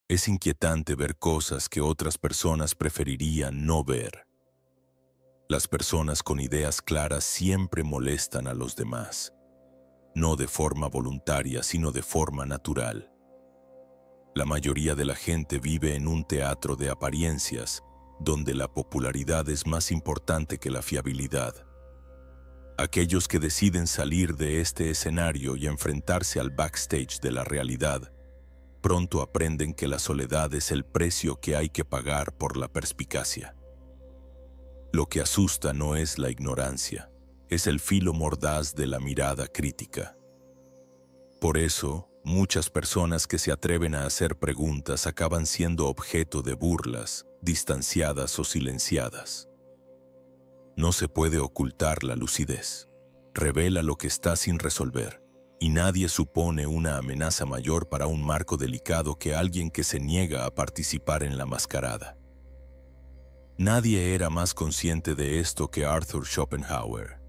Es inquietante ver cosas que otras personas preferirían no ver. Las personas con ideas claras siempre molestan a los demás, no de forma voluntaria, sino de forma natural. La mayoría de la gente vive en un teatro de apariencias, donde la popularidad es más importante que la fiabilidad. Aquellos que deciden salir de este escenario y enfrentarse al backstage de la realidad, pronto aprenden que la soledad es el precio que hay que pagar por la perspicacia. Lo que asusta no es la ignorancia, es el filo mordaz de la mirada crítica. Por eso, muchas personas que se atreven a hacer preguntas acaban siendo objeto de burlas, distanciadas o silenciadas. No se puede ocultar la lucidez. Revela lo que está sin resolver, y nadie supone una amenaza mayor para un marco delicado que alguien que se niega a participar en la mascarada. Nadie era más consciente de esto que Arthur Schopenhauer.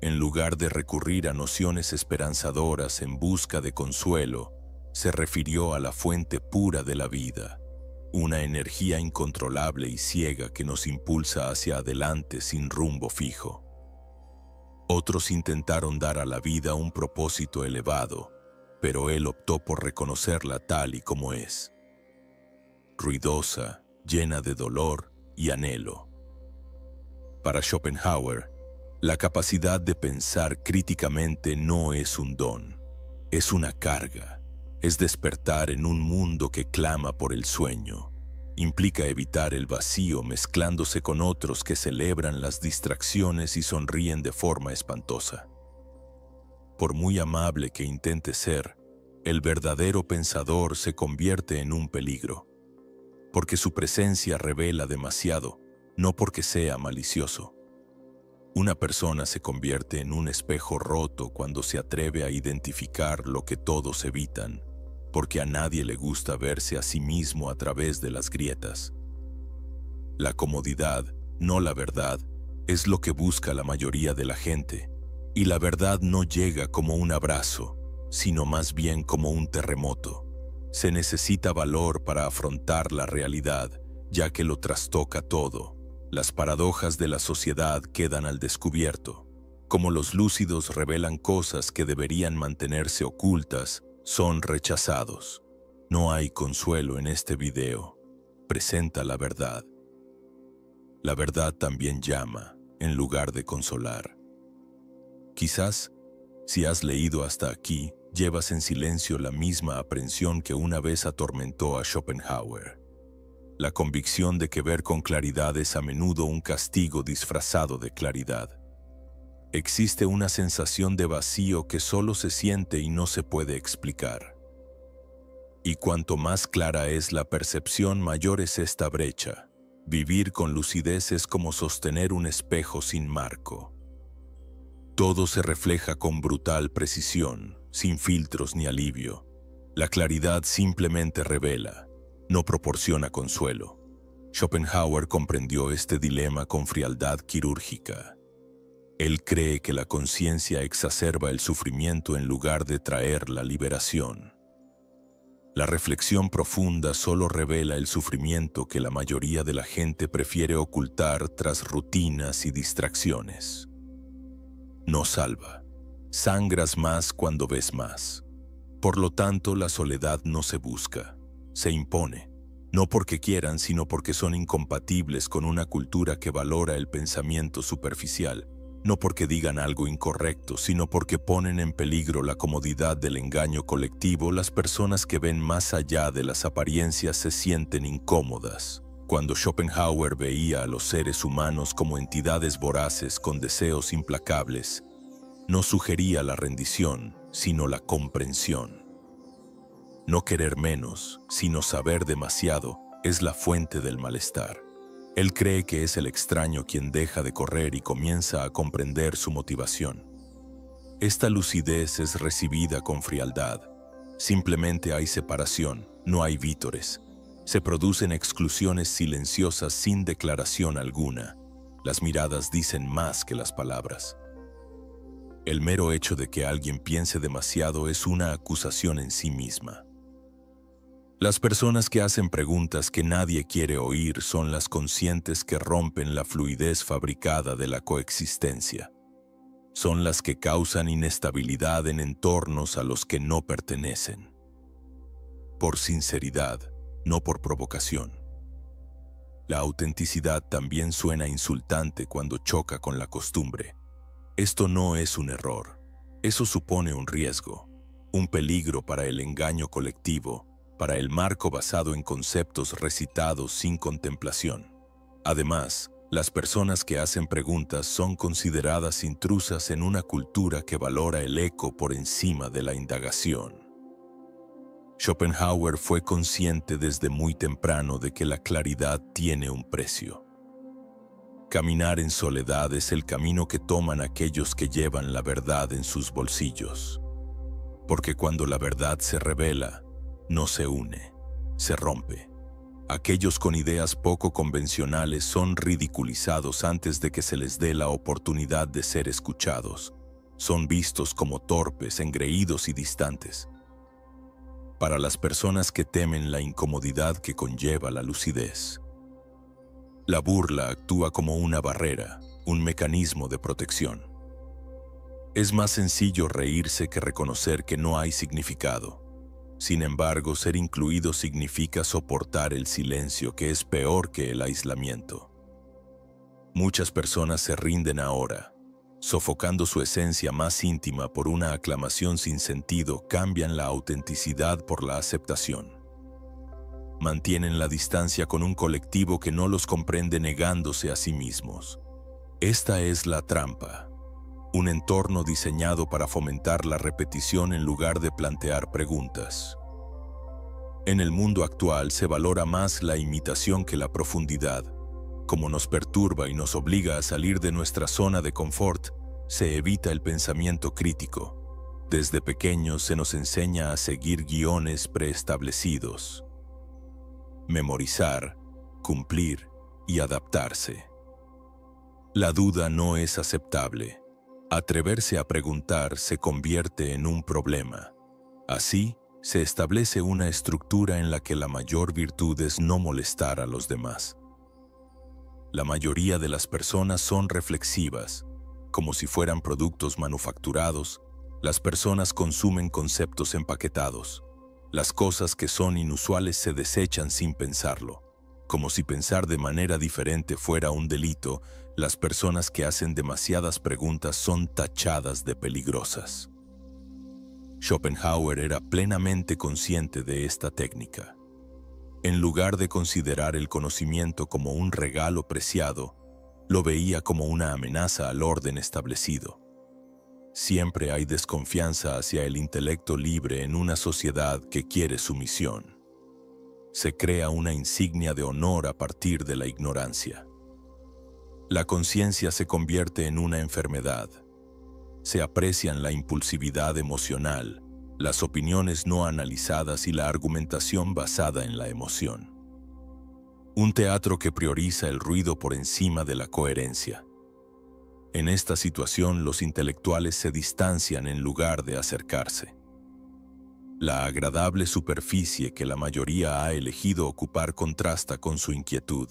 En lugar de recurrir a nociones esperanzadoras en busca de consuelo, se refirió a la fuente pura de la vida, una energía incontrolable y ciega que nos impulsa hacia adelante sin rumbo fijo. Otros intentaron dar a la vida un propósito elevado, pero él optó por reconocerla tal y como es, ruidosa, llena de dolor y anhelo. Para Schopenhauer, la capacidad de pensar críticamente no es un don, es una carga, es despertar en un mundo que clama por el sueño. Implica evitar el vacío mezclándose con otros que celebran las distracciones y sonríen de forma espantosa. Por muy amable que intente ser, el verdadero pensador se convierte en un peligro, porque su presencia revela demasiado, no porque sea malicioso. Una persona se convierte en un espejo roto cuando se atreve a identificar lo que todos evitan, porque a nadie le gusta verse a sí mismo a través de las grietas. La comodidad, no la verdad, es lo que busca la mayoría de la gente, y la verdad no llega como un abrazo, sino más bien como un terremoto. Se necesita valor para afrontar la realidad, ya que lo trastoca todo. Las paradojas de la sociedad quedan al descubierto. Como los lúcidos revelan cosas que deberían mantenerse ocultas, son rechazados. No hay consuelo en este video. Presenta la verdad. La verdad también llama, en lugar de consolar. Quizás, si has leído hasta aquí, llevas en silencio la misma aprensión que una vez atormentó a Schopenhauer. La convicción de que ver con claridad es a menudo un castigo disfrazado de claridad. Existe una sensación de vacío que solo se siente y no se puede explicar. Y cuanto más clara es la percepción, mayor es esta brecha. Vivir con lucidez es como sostener un espejo sin marco. Todo se refleja con brutal precisión, sin filtros ni alivio. La claridad simplemente revela, no proporciona consuelo. Schopenhauer comprendió este dilema con frialdad quirúrgica. Él cree que la conciencia exacerba el sufrimiento en lugar de traer la liberación. La reflexión profunda solo revela el sufrimiento que la mayoría de la gente prefiere ocultar tras rutinas y distracciones. No salva. Sangras más cuando ves más. Por lo tanto, la soledad no se busca, se impone. No porque quieran, sino porque son incompatibles con una cultura que valora el pensamiento superficial. No porque digan algo incorrecto, sino porque ponen en peligro la comodidad del engaño colectivo. Las personas que ven más allá de las apariencias se sienten incómodas. Cuando Schopenhauer veía a los seres humanos como entidades voraces con deseos implacables, no sugería la rendición, sino la comprensión. No querer menos, sino saber demasiado, es la fuente del malestar. Él cree que es el extraño quien deja de correr y comienza a comprender su motivación. Esta lucidez es recibida con frialdad. Simplemente hay separación, no hay vítores. Se producen exclusiones silenciosas sin declaración alguna. Las miradas dicen más que las palabras. El mero hecho de que alguien piense demasiado es una acusación en sí misma. Las personas que hacen preguntas que nadie quiere oír son las conscientes que rompen la fluidez fabricada de la coexistencia. Son las que causan inestabilidad en entornos a los que no pertenecen. Por sinceridad, no por provocación. La autenticidad también suena insultante cuando choca con la costumbre. Esto no es un error. Eso supone un riesgo, un peligro para el engaño colectivo, para el marco basado en conceptos recitados sin contemplación. Además, las personas que hacen preguntas son consideradas intrusas en una cultura que valora el eco por encima de la indagación. Schopenhauer fue consciente desde muy temprano de que la claridad tiene un precio. Caminar en soledad es el camino que toman aquellos que llevan la verdad en sus bolsillos. Porque cuando la verdad se revela, no se une, se rompe. Aquellos con ideas poco convencionales son ridiculizados antes de que se les dé la oportunidad de ser escuchados. Son vistos como torpes, engreídos y distantes. Para las personas que temen la incomodidad que conlleva la lucidez, la burla actúa como una barrera, un mecanismo de protección. Es más sencillo reírse que reconocer que no hay significado. Sin embargo, ser incluido significa soportar el silencio, que es peor que el aislamiento. Muchas personas se rinden ahora, sofocando su esencia más íntima por una aclamación sin sentido, cambian la autenticidad por la aceptación. Mantienen la distancia con un colectivo que no los comprende negándose a sí mismos. Esta es la trampa, un entorno diseñado para fomentar la repetición en lugar de plantear preguntas. En el mundo actual se valora más la imitación que la profundidad. Como nos perturba y nos obliga a salir de nuestra zona de confort, se evita el pensamiento crítico. Desde pequeños se nos enseña a seguir guiones preestablecidos. Memorizar, cumplir y adaptarse. La duda no es aceptable. Atreverse a preguntar se convierte en un problema. Así, se establece una estructura en la que la mayor virtud es no molestar a los demás. La mayoría de las personas son reflexivas. Como si fueran productos manufacturados, las personas consumen conceptos empaquetados. Las cosas que son inusuales se desechan sin pensarlo. Como si pensar de manera diferente fuera un delito, las personas que hacen demasiadas preguntas son tachadas de peligrosas. Schopenhauer era plenamente consciente de esta técnica. En lugar de considerar el conocimiento como un regalo preciado, lo veía como una amenaza al orden establecido. Siempre hay desconfianza hacia el intelecto libre en una sociedad que quiere sumisión. Se crea una insignia de honor a partir de la ignorancia. La conciencia se convierte en una enfermedad. Se aprecian la impulsividad emocional, las opiniones no analizadas y la argumentación basada en la emoción. Un teatro que prioriza el ruido por encima de la coherencia. En esta situación, los intelectuales se distancian en lugar de acercarse. La agradable superficie que la mayoría ha elegido ocupar contrasta con su inquietud.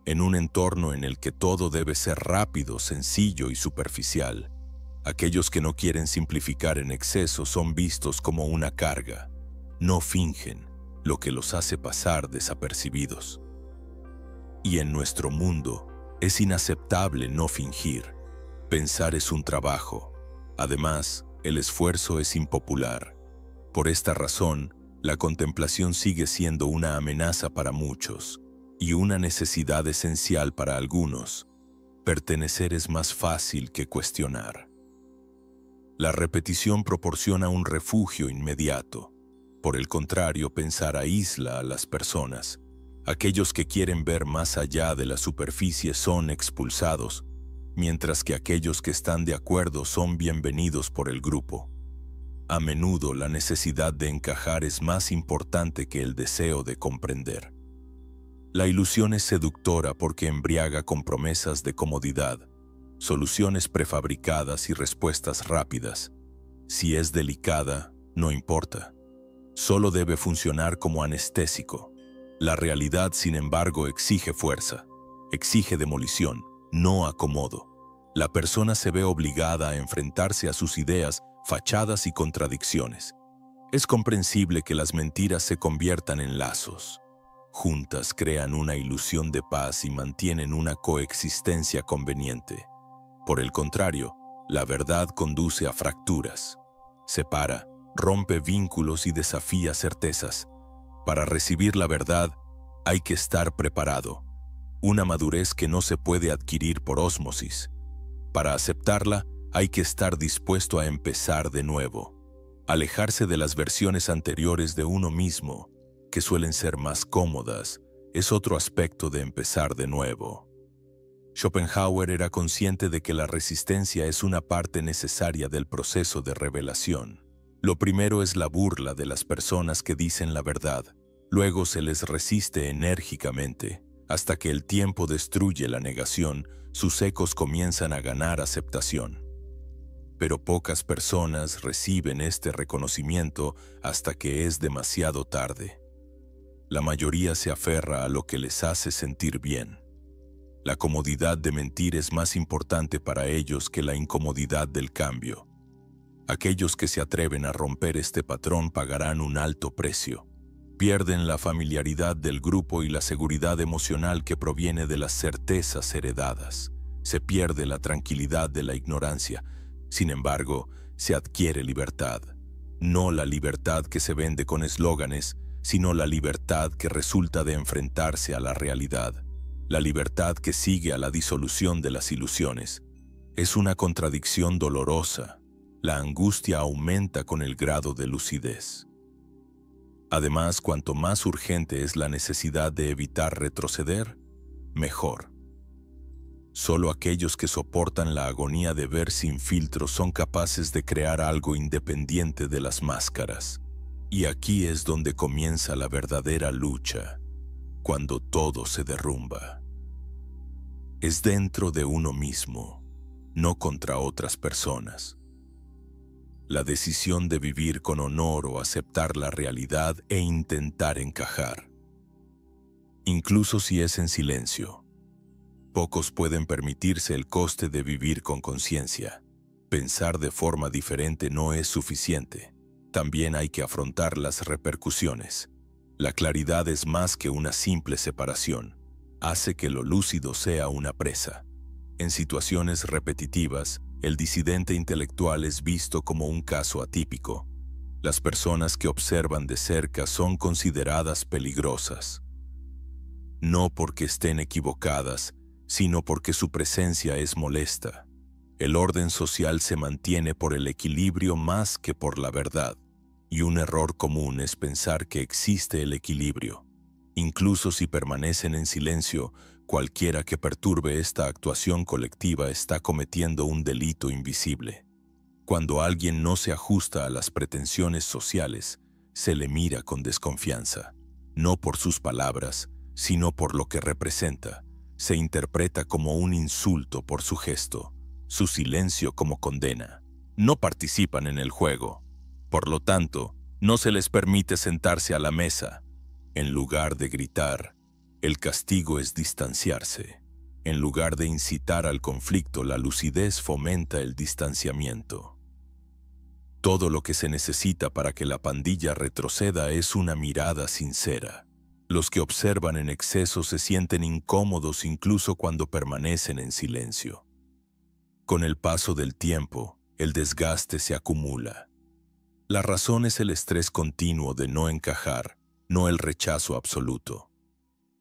En un entorno en el que todo debe ser rápido, sencillo y superficial, aquellos que no quieren simplificar en exceso son vistos como una carga. No fingen, lo que los hace pasar desapercibidos. Y en nuestro mundo, es inaceptable no fingir. Pensar es un trabajo. Además, el esfuerzo es impopular. Por esta razón, la contemplación sigue siendo una amenaza para muchos y una necesidad esencial para algunos. Pertenecer es más fácil que cuestionar. La repetición proporciona un refugio inmediato. Por el contrario, pensar aísla a las personas. Aquellos que quieren ver más allá de la superficie son expulsados, mientras que aquellos que están de acuerdo son bienvenidos por el grupo. A menudo la necesidad de encajar es más importante que el deseo de comprender. La ilusión es seductora porque embriaga con promesas de comodidad, soluciones prefabricadas y respuestas rápidas. Si es delicada, no importa. Solo debe funcionar como anestésico. La realidad, sin embargo, exige fuerza, exige demolición, no acomodo. La persona se ve obligada a enfrentarse a sus ideas, fachadas y contradicciones. Es comprensible que las mentiras se conviertan en lazos. Juntas crean una ilusión de paz y mantienen una coexistencia conveniente. Por el contrario, la verdad conduce a fracturas. Separa, rompe vínculos y desafía certezas. Para recibir la verdad, hay que estar preparado. Una madurez que no se puede adquirir por ósmosis. Para aceptarla, hay que estar dispuesto a empezar de nuevo. Alejarse de las versiones anteriores de uno mismo, que suelen ser más cómodas, es otro aspecto de empezar de nuevo. Schopenhauer era consciente de que la resistencia es una parte necesaria del proceso de revelación. Lo primero es la burla de las personas que dicen la verdad. Luego se les resiste enérgicamente. Hasta que el tiempo destruye la negación, sus ecos comienzan a ganar aceptación. Pero pocas personas reciben este reconocimiento hasta que es demasiado tarde. La mayoría se aferra a lo que les hace sentir bien. La comodidad de mentir es más importante para ellos que la incomodidad del cambio. Aquellos que se atreven a romper este patrón pagarán un alto precio. Pierden la familiaridad del grupo y la seguridad emocional que proviene de las certezas heredadas. Se pierde la tranquilidad de la ignorancia. Sin embargo, se adquiere libertad. No la libertad que se vende con eslóganes, sino la libertad que resulta de enfrentarse a la realidad. La libertad que sigue a la disolución de las ilusiones. Es una contradicción dolorosa. La angustia aumenta con el grado de lucidez. Además, cuanto más urgente es la necesidad de evitar retroceder, mejor. Solo aquellos que soportan la agonía de ver sin filtro son capaces de crear algo independiente de las máscaras. Y aquí es donde comienza la verdadera lucha, cuando todo se derrumba. Es dentro de uno mismo, no contra otras personas. La decisión de vivir con honor o aceptar la realidad e intentar encajar. Incluso si es en silencio. Pocos pueden permitirse el coste de vivir con conciencia. Pensar de forma diferente no es suficiente. También hay que afrontar las repercusiones. La claridad es más que una simple separación. Hace que lo lúcido sea una presa. En situaciones repetitivas, el disidente intelectual es visto como un caso atípico. Las personas que observan de cerca son consideradas peligrosas. No porque estén equivocadas, sino porque su presencia es molesta. El orden social se mantiene por el equilibrio más que por la verdad. Y un error común es pensar que existe el equilibrio. Incluso si permanecen en silencio, cualquiera que perturbe esta actuación colectiva está cometiendo un delito invisible. Cuando alguien no se ajusta a las pretensiones sociales, se le mira con desconfianza. No por sus palabras, sino por lo que representa. Se interpreta como un insulto por su gesto, su silencio como condena. No participan en el juego. Por lo tanto, no se les permite sentarse a la mesa. En lugar de gritar, el castigo es distanciarse. En lugar de incitar al conflicto, la lucidez fomenta el distanciamiento. Todo lo que se necesita para que la pandilla retroceda es una mirada sincera. Los que observan en exceso se sienten incómodos incluso cuando permanecen en silencio. Con el paso del tiempo, el desgaste se acumula. La razón es el estrés continuo de no encajar, no el rechazo absoluto.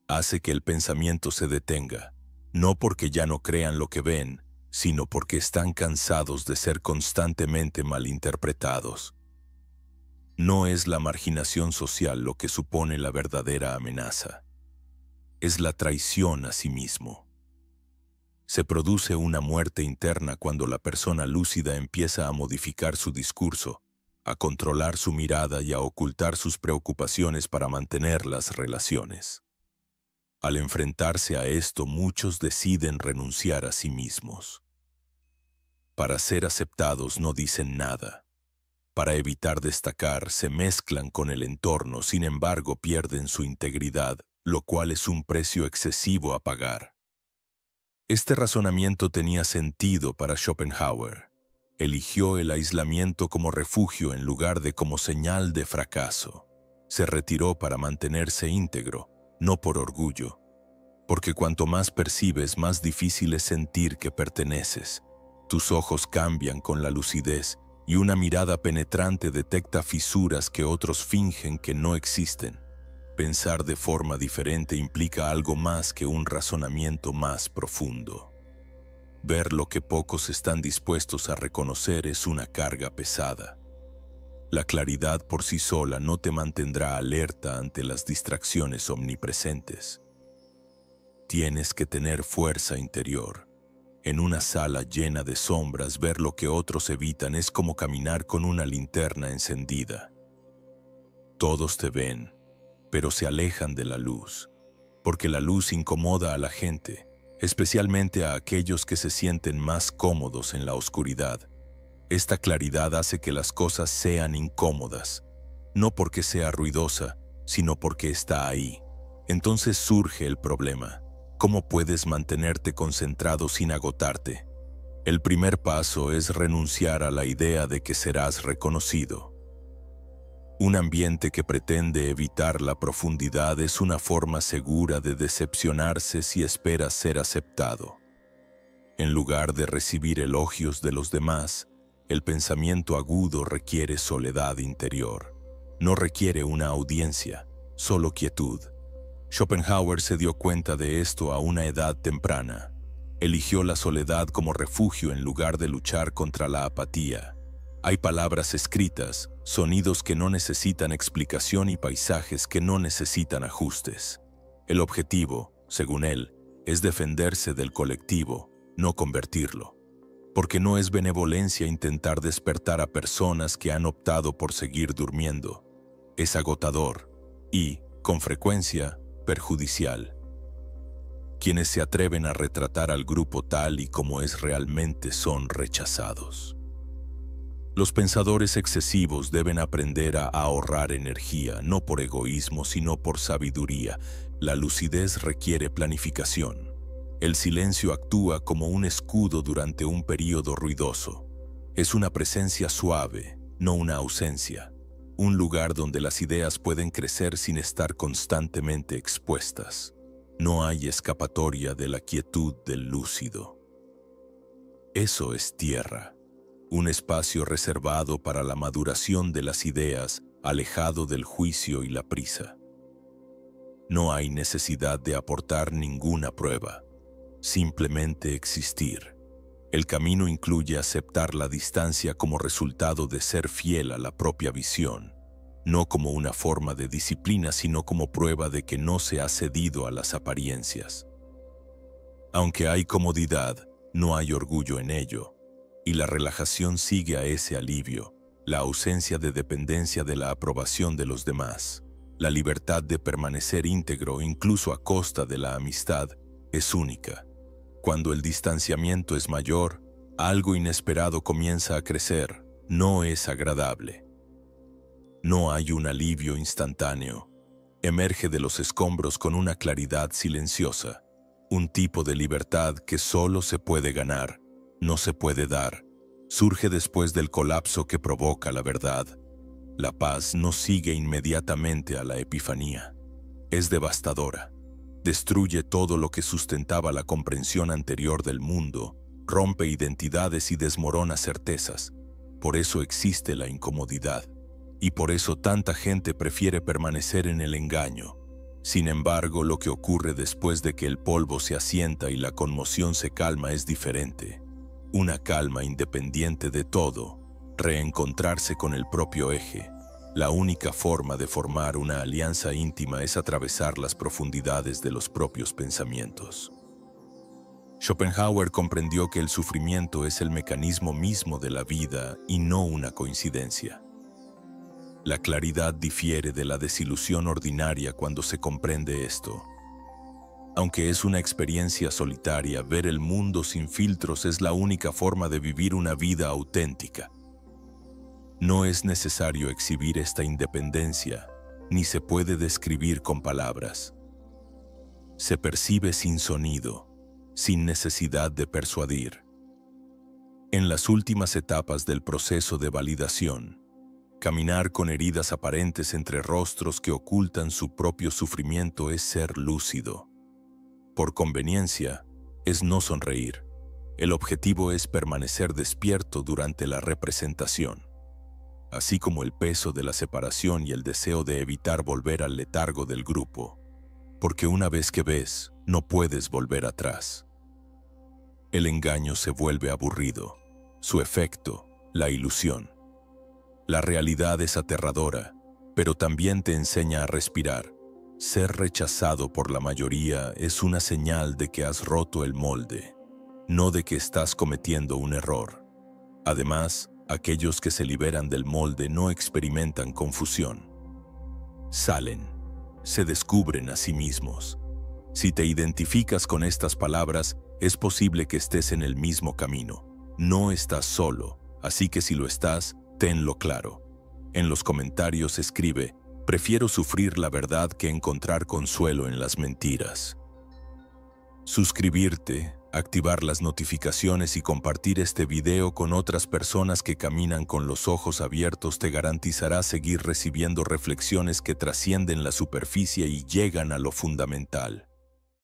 Hace que el pensamiento se detenga, no porque ya no crean lo que ven, sino porque están cansados de ser constantemente malinterpretados. No es la marginación social lo que supone la verdadera amenaza. Es la traición a sí mismo. Se produce una muerte interna cuando la persona lúcida empieza a modificar su discurso, a controlar su mirada y a ocultar sus preocupaciones para mantener las relaciones. Al enfrentarse a esto, muchos deciden renunciar a sí mismos. Para ser aceptados no dicen nada. para evitar destacar, se mezclan con el entorno, sin embargo pierden su integridad, lo cual es un precio excesivo a pagar. Este razonamiento tenía sentido para Schopenhauer. Eligió el aislamiento como refugio en lugar de como señal de fracaso. Se retiró para mantenerse íntegro, no por orgullo. Porque cuanto más percibes, más difícil es sentir que perteneces. Tus ojos cambian con la lucidez y una mirada penetrante detecta fisuras que otros fingen que no existen. Pensar de forma diferente implica algo más que un razonamiento más profundo. Ver lo que pocos están dispuestos a reconocer es una carga pesada. La claridad por sí sola no te mantendrá alerta ante las distracciones omnipresentes. Tienes que tener fuerza interior. En una sala llena de sombras, ver lo que otros evitan es como caminar con una linterna encendida. Todos te ven, pero se alejan de la luz, porque la luz incomoda a la gente, especialmente a aquellos que se sienten más cómodos en la oscuridad. Esta claridad hace que las cosas sean incómodas, no porque sea ruidosa, sino porque está ahí. Entonces surge el problema. ¿Cómo puedes mantenerte concentrado sin agotarte? El primer paso es renunciar a la idea de que serás reconocido. Un ambiente que pretende evitar la profundidad es una forma segura de decepcionarse si esperas ser aceptado. En lugar de recibir elogios de los demás, el pensamiento agudo requiere soledad interior. No requiere una audiencia, solo quietud. Schopenhauer se dio cuenta de esto a una edad temprana. Eligió la soledad como refugio en lugar de luchar contra la apatía. Hay palabras escritas, sonidos que no necesitan explicación y paisajes que no necesitan ajustes. El objetivo, según él, es defenderse del colectivo, no convertirlo. Porque no es benevolencia intentar despertar a personas que han optado por seguir durmiendo. Es agotador y, con frecuencia, perjudicial. Quienes se atreven a retratar al grupo tal y como es realmente son rechazados. Los pensadores excesivos deben aprender a ahorrar energía, no por egoísmo, sino por sabiduría. La lucidez requiere planificación. El silencio actúa como un escudo durante un período ruidoso. Es una presencia suave, no una ausencia. Un lugar donde las ideas pueden crecer sin estar constantemente expuestas. No hay escapatoria de la quietud del lúcido. Eso es tierra, un espacio reservado para la maduración de las ideas, alejado del juicio y la prisa. No hay necesidad de aportar ninguna prueba, simplemente existir. El camino incluye aceptar la distancia como resultado de ser fiel a la propia visión, no como una forma de disciplina, sino como prueba de que no se ha cedido a las apariencias. Aunque hay comodidad, no hay orgullo en ello, y la relajación sigue a ese alivio, la ausencia de dependencia de la aprobación de los demás. La libertad de permanecer íntegro, incluso a costa de la amistad, es única. Cuando el distanciamiento es mayor, algo inesperado comienza a crecer. No es agradable. No hay un alivio instantáneo. Emerge de los escombros con una claridad silenciosa. Un tipo de libertad que solo se puede ganar, no se puede dar. Surge después del colapso que provoca la verdad. La paz no sigue inmediatamente a la epifanía. Es devastadora. Destruye todo lo que sustentaba la comprensión anterior del mundo, rompe identidades y desmorona certezas. Por eso existe la incomodidad. Y por eso tanta gente prefiere permanecer en el engaño. Sin embargo, lo que ocurre después de que el polvo se asienta y la conmoción se calma es diferente. Una calma independiente de todo, reencontrarse con el propio eje. La única forma de formar una alianza íntima es atravesar las profundidades de los propios pensamientos. Schopenhauer comprendió que el sufrimiento es el mecanismo mismo de la vida y no una coincidencia. La claridad difiere de la desilusión ordinaria cuando se comprende esto. Aunque es una experiencia solitaria, ver el mundo sin filtros es la única forma de vivir una vida auténtica. No es necesario exhibir esta independencia, ni se puede describir con palabras. Se percibe sin sonido, sin necesidad de persuadir. En las últimas etapas del proceso de validación, caminar con heridas aparentes entre rostros que ocultan su propio sufrimiento es ser lúcido. Por conveniencia, es no sonreír. El objetivo es permanecer despierto durante la representación, así como el peso de la separación y el deseo de evitar volver al letargo del grupo, porque una vez que ves, no puedes volver atrás. El engaño se vuelve aburrido, su efecto, la ilusión. La realidad es aterradora, pero también te enseña a respirar. Ser rechazado por la mayoría es una señal de que has roto el molde, no de que estás cometiendo un error. Además, aquellos que se liberan del molde no experimentan confusión. Salen, se descubren a sí mismos. Si te identificas con estas palabras, es posible que estés en el mismo camino. No estás solo, así que si lo estás, tenlo claro. En los comentarios escribe: prefiero sufrir la verdad que encontrar consuelo en las mentiras. Suscribirte, activar las notificaciones y compartir este video con otras personas que caminan con los ojos abiertos te garantizará seguir recibiendo reflexiones que trascienden la superficie y llegan a lo fundamental.